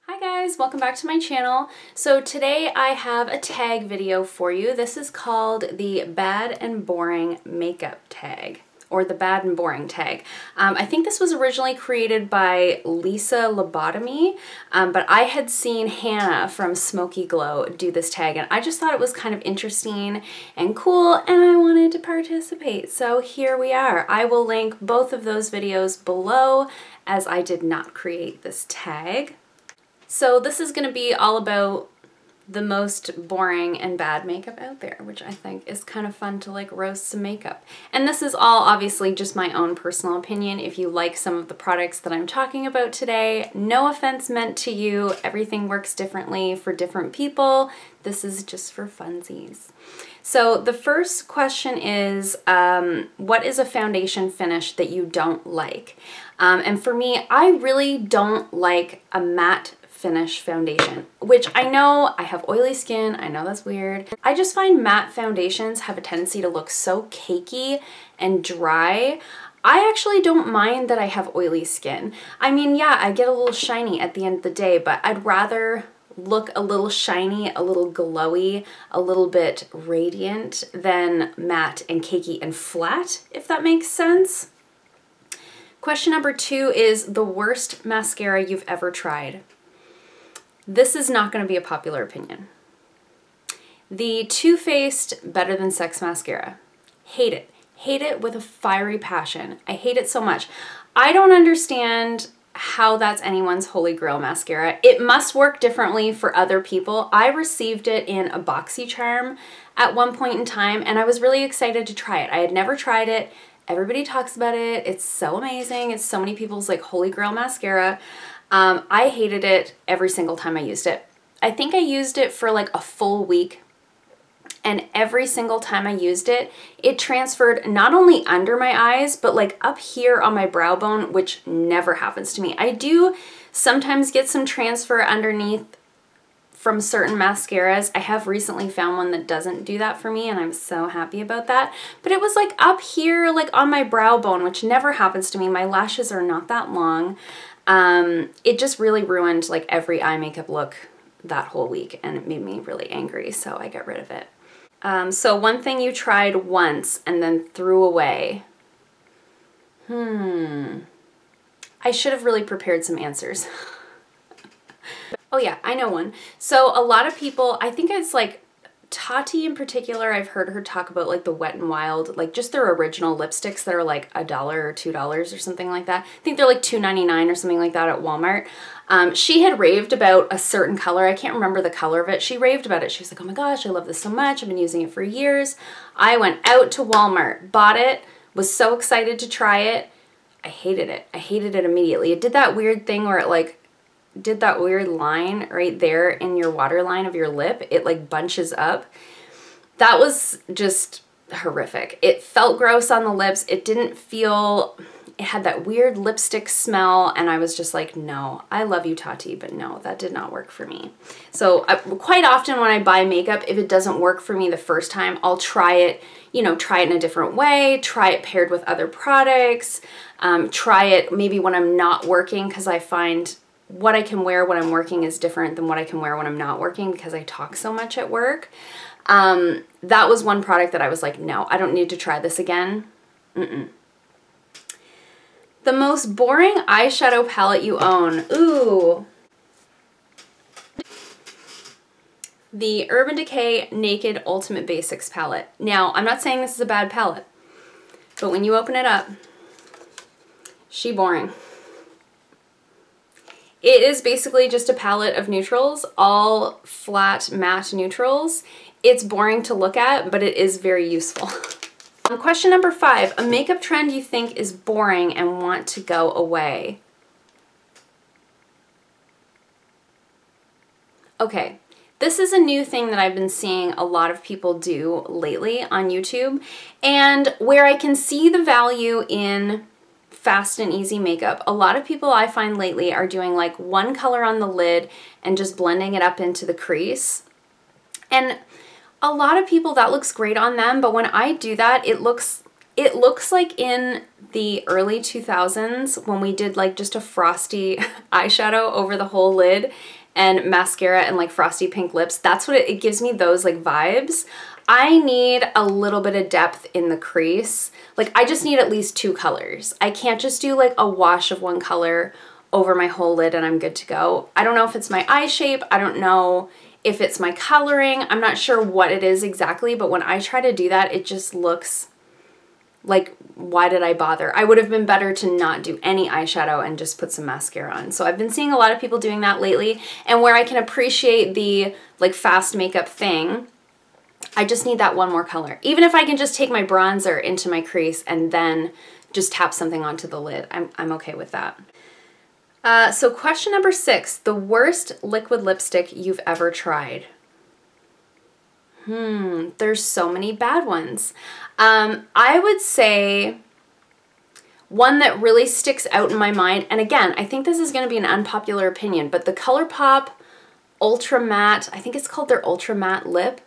Hi guys, welcome back to my channel. So today I have a tag video for you. This is called the Bad and Boring Makeup Tag, or the Bad and Boring Tag. I think this was originally created by Lobotomy, but I had seen Hannah from Smokey Glow do this tag and I just thought it was kind of interesting and cool and I wanted to participate. So here we are. I will link both of those videos below as I did not create this tag. So this is going to be all about the most boring and bad makeup out there, which I think is kind of fun to like roast some makeup. And this is all obviously just my own personal opinion. If you like some of the products that I'm talking about today, no offense meant to you. Everything works differently for different people. This is just for funsies. So the first question is, what is a foundation finish that you don't like? And for me, I really don't like a matte finish foundation, which I know I have oily skin. I know that's weird. I just find matte foundations have a tendency to look so cakey and dry. I actually don't mind that I have oily skin. I mean, yeah, I get a little shiny at the end of the day, but I'd rather look a little shiny, a little glowy, a little bit radiant than matte and cakey and flat, if that makes sense. Question number 2 is the worst mascara you've ever tried. This is not going to be a popular opinion. The Too Faced Better Than Sex mascara. Hate it. Hate it with a fiery passion. I hate it so much. I don't understand how that's anyone's holy grail mascara. It must work differently for other people. I received it in a BoxyCharm at one point in time and I was really excited to try it. I had never tried it. Everybody talks about it. It's so amazing. It's so many people's like holy grail mascara. I hated it every single time I used it. I think I used it for like a full week and every single time I used it, it transferred not only under my eyes, but like up here on my brow bone, which never happens to me. I do sometimes get some transfer underneath from certain mascaras. I have recently found one that doesn't do that for me and I'm so happy about that. But it was like up here, like on my brow bone, which never happens to me. My lashes are not that long. It just really ruined like every eye makeup look that whole week and it made me really angry, so I got rid of it. So one thing you tried once and then threw away. I should have really prepared some answers. Oh yeah, I know one. So a lot of people, I think it's like Tati in particular, I've heard her talk about like the Wet n Wild, like just their original lipsticks that are like $1 or $2 or something like that. I think they're like $2.99 or something like that at Walmart. She had raved about a certain color. I can't remember the color of it. She raved about it. She was like, oh my gosh, I love this so much. I've been using it for years. I went out to Walmart, bought it, was so excited to try it. I hated it. I hated it immediately. It did that weird thing where it like did that weird line right there in your waterline of your lip. It like bunches up. That was just horrific. It felt gross on the lips. It didn't feel, it had that weird lipstick smell and I was just like, no, I love you Tati, but no, that did not work for me. So quite often when I buy makeup, if it doesn't work for me the first time, I'll try it, you know, try it in a different way, try it paired with other products, try it maybe when I'm not working, because I find what I can wear when I'm working is different than what I can wear when I'm not working because I talk so much at work. That was one product that I was like, no, I don't need to try this again. The most boring eyeshadow palette you own. Ooh. The Urban Decay Naked Ultimate Basics palette. Now, I'm not saying this is a bad palette, but when you open it up, she boring. It is basically just a palette of neutrals, all flat matte neutrals. It's boring to look at, but it is very useful. Question number 5, a makeup trend you think is boring and want to go away. Okay, this is a new thing that I've been seeing a lot of people do lately on YouTube, and where I can see the value in fast and easy makeup. A lot of people I find lately are doing like one color on the lid and just blending it up into the crease. And a lot of people, that looks great on them, but when I do that, it looks like in the early 2000s when we did like just a frosty eyeshadow over the whole lid and mascara and like frosty pink lips, that's what it gives me, those like vibes. I need a little bit of depth in the crease. Like I just need at least 2 colors. I can't just do like a wash of one color over my whole lid and I'm good to go. I don't know if it's my eye shape. I don't know if it's my coloring. I'm not sure what it is exactly, but when I try to do that, it just looks like, why did I bother? I would have been better to not do any eyeshadow and just put some mascara on. So I've been seeing a lot of people doing that lately, and where I can appreciate the like fast makeup thing, I just need that one more color. Even if I can just take my bronzer into my crease and then just tap something onto the lid, I'm okay with that. So question number 6, the worst liquid lipstick you've ever tried. There's so many bad ones. I would say one that really sticks out in my mind, and again, I think this is going to be an unpopular opinion, but the ColourPop Ultra Matte, I think it's called their Ultra Matte Lip.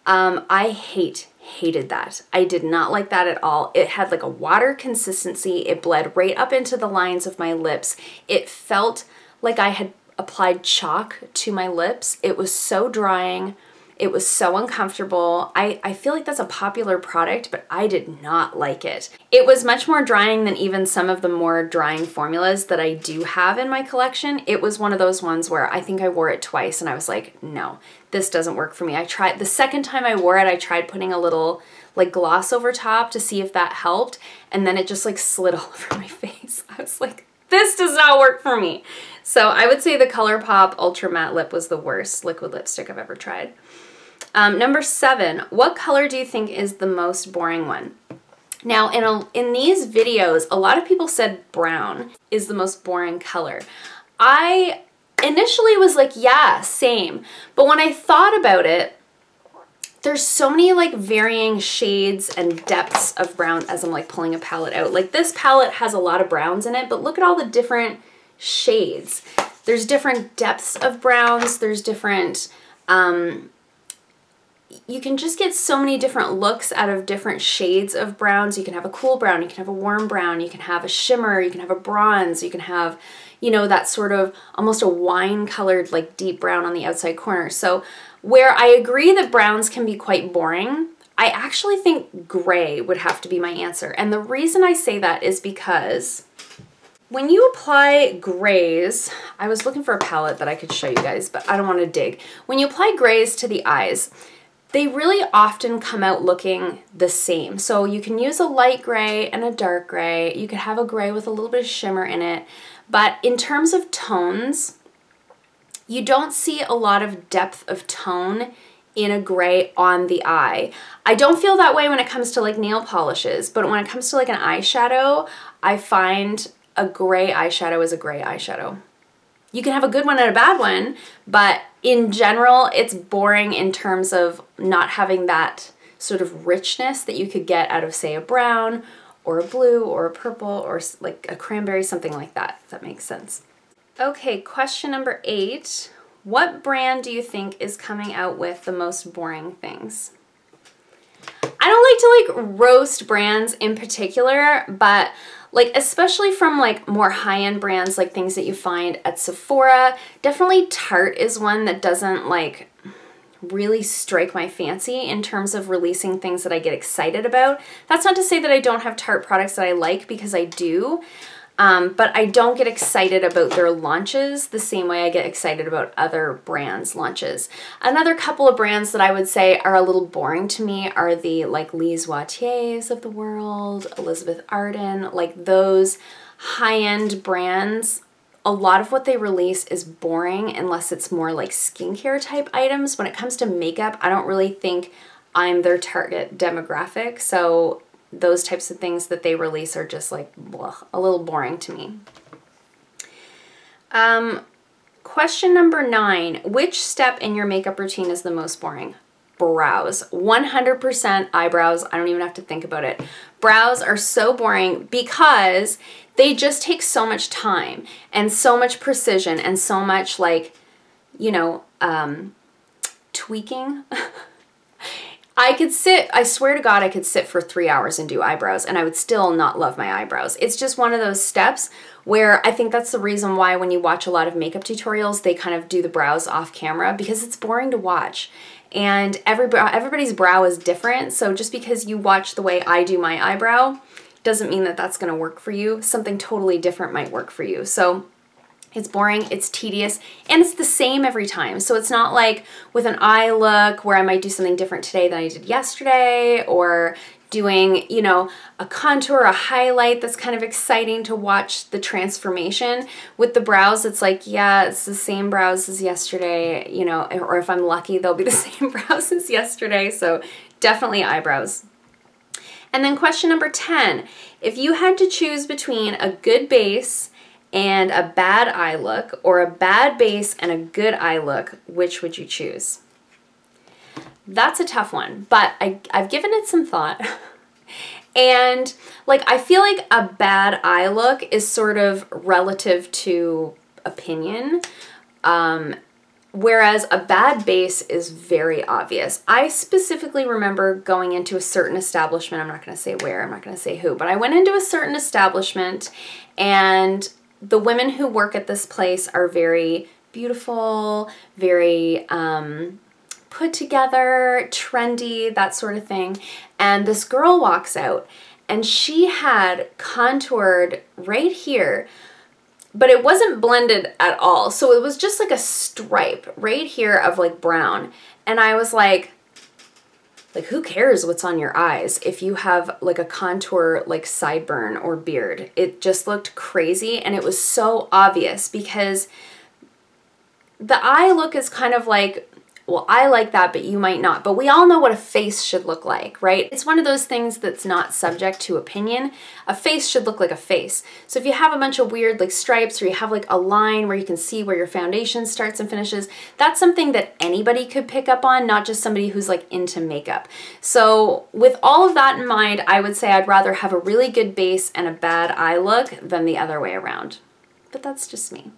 I hated that. I did not like that at all. It had like a water consistency. It bled right up into the lines of my lips. It felt like I had applied chalk to my lips. It was so drying. It was so uncomfortable. I feel like that's a popular product, but I did not like it. It was much more drying than even some of the more drying formulas that I do have in my collection. It was one of those ones where I think I wore it twice and I was like, no, this doesn't work for me. I tried, the second time I wore it, I tried putting a little like gloss over top to see if that helped, and then it just like slid all over my face. I was like, this does not work for me. So I would say the ColourPop Ultra Matte Lip was the worst liquid lipstick I've ever tried. Number 7, what color do you think is the most boring one? Now, in these videos, a lot of people said brown is the most boring color. I initially was like, yeah, same. But when I thought about it, there's so many like varying shades and depths of brown as I'm like pulling a palette out. Like this palette has a lot of browns in it, but look at all the different shades. There's different depths of browns. There's different, you can just get so many different looks out of different shades of browns. You can have a cool brown, you can have a warm brown, you can have a shimmer, you can have a bronze, you can have, you know, that sort of almost a wine colored like deep brown on the outside corner. So where I agree that browns can be quite boring, I actually think gray would have to be my answer. And the reason I say that is because when you apply grays, I was looking for a palette that I could show you guys, but I don't want to dig. When you apply grays to the eyes, they really often come out looking the same. So you can use a light gray and a dark gray. You could have a gray with a little bit of shimmer in it. But in terms of tones, you don't see a lot of depth of tone in a gray on the eye. I don't feel that way when it comes to like nail polishes, but when it comes to like an eyeshadow, I find a gray eyeshadow is a gray eyeshadow. You can have a good one and a bad one, but in general, it's boring in terms of not having that sort of richness that you could get out of, say, a brown or a blue or a purple or like a cranberry, something like that, if that makes sense. Okay, question number 8. What brand do you think is coming out with the most boring things? I don't like to like roast brands in particular, but like especially from like more high-end brands, like things that you find at Sephora, definitely Tarte is one that doesn't like really strike my fancy in terms of releasing things that I get excited about. That's not to say that I don't have Tarte products that I like, because I do, but I don't get excited about their launches the same way I get excited about other brands' launches. Another couple of brands that I would say are a little boring to me are the like Lise Watiers of the world, Elizabeth Arden, like those high-end brands. A lot of what they release is boring unless it's more like skincare type items. When it comes to makeup, I don't really think I'm their target demographic, so those types of things that they release are just like blah, a little boring to me. Question number 9, which step in your makeup routine is the most boring? Brows. 100% eyebrows. I don't even have to think about it. Brows are so boring because they just take so much time and so much precision and so much like, you know, tweaking. I swear to God, I could sit for 3 hours and do eyebrows and I would still not love my eyebrows. It's just one of those steps where I think that's the reason why when you watch a lot of makeup tutorials, they kind of do the brows off camera because it's boring to watch. And everybody's brow is different. So just because you watch the way I do my eyebrow doesn't mean that that's going to work for you. Something totally different might work for you. So it's boring, it's tedious, and it's the same every time. So it's not like with an eye look where I might do something different today than I did yesterday, or doing, you know, a contour, a highlight that's kind of exciting to watch the transformation. With the brows, it's like, yeah, it's the same brows as yesterday, you know, or if I'm lucky, they'll be the same brows as yesterday. So definitely eyebrows. And then question number 10, if you had to choose between a good base and a bad eye look, or a bad base and a good eye look, which would you choose? That's a tough one, but I've given it some thought. And like, I feel like a bad eye look is sort of relative to opinion, whereas a bad base is very obvious. I specifically remember going into a certain establishment, I'm not gonna say where, I'm not gonna say who, but I went into a certain establishment and the women who work at this place are very beautiful, very put together, trendy, that sort of thing. And this girl walks out and she had contoured right here, but it wasn't blended at all. So it was just like a stripe right here of like brown. And I was like, who cares what's on your eyes if you have like a contour like sideburn or beard? It just looked crazy and it was so obvious because the eye look is kind of like, well, I like that, but you might not. But we all know what a face should look like, right? It's one of those things that's not subject to opinion. A face should look like a face. So if you have a bunch of weird like stripes, or you have like a line where you can see where your foundation starts and finishes, that's something that anybody could pick up on, not just somebody who's like into makeup. So with all of that in mind, I would say I'd rather have a really good base and a bad eye look than the other way around. But that's just me.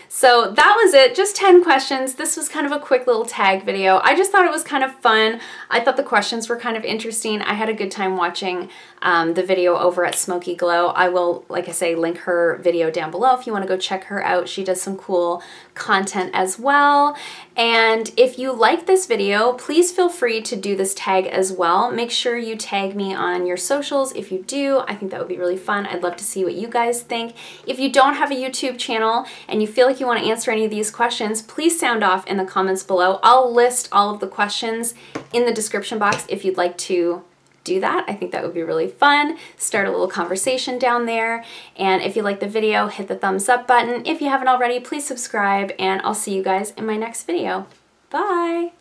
So that was it, just 10 questions. This was kind of a quick little tag video. I just thought it was kind of fun. I thought the questions were kind of interesting. I had a good time watching the video over at Smokey Glow. I will, like I say, link her video down below if you want to go check her out. She does some cool content as well. And if you like this video, please feel free to do this tag as well. Make sure you tag me on your socials if you do. I think that would be really fun. I'd love to see what you guys think. If you don't have a YouTube channel and you feel like you want to answer any of these questions, please sound off in the comments below. I'll list all of the questions in the description box if you'd like to do that. I think that would be really fun. Start a little conversation down there. And if you like the video, hit the thumbs up button. If you haven't already, please subscribe, and I'll see you guys in my next video. Bye!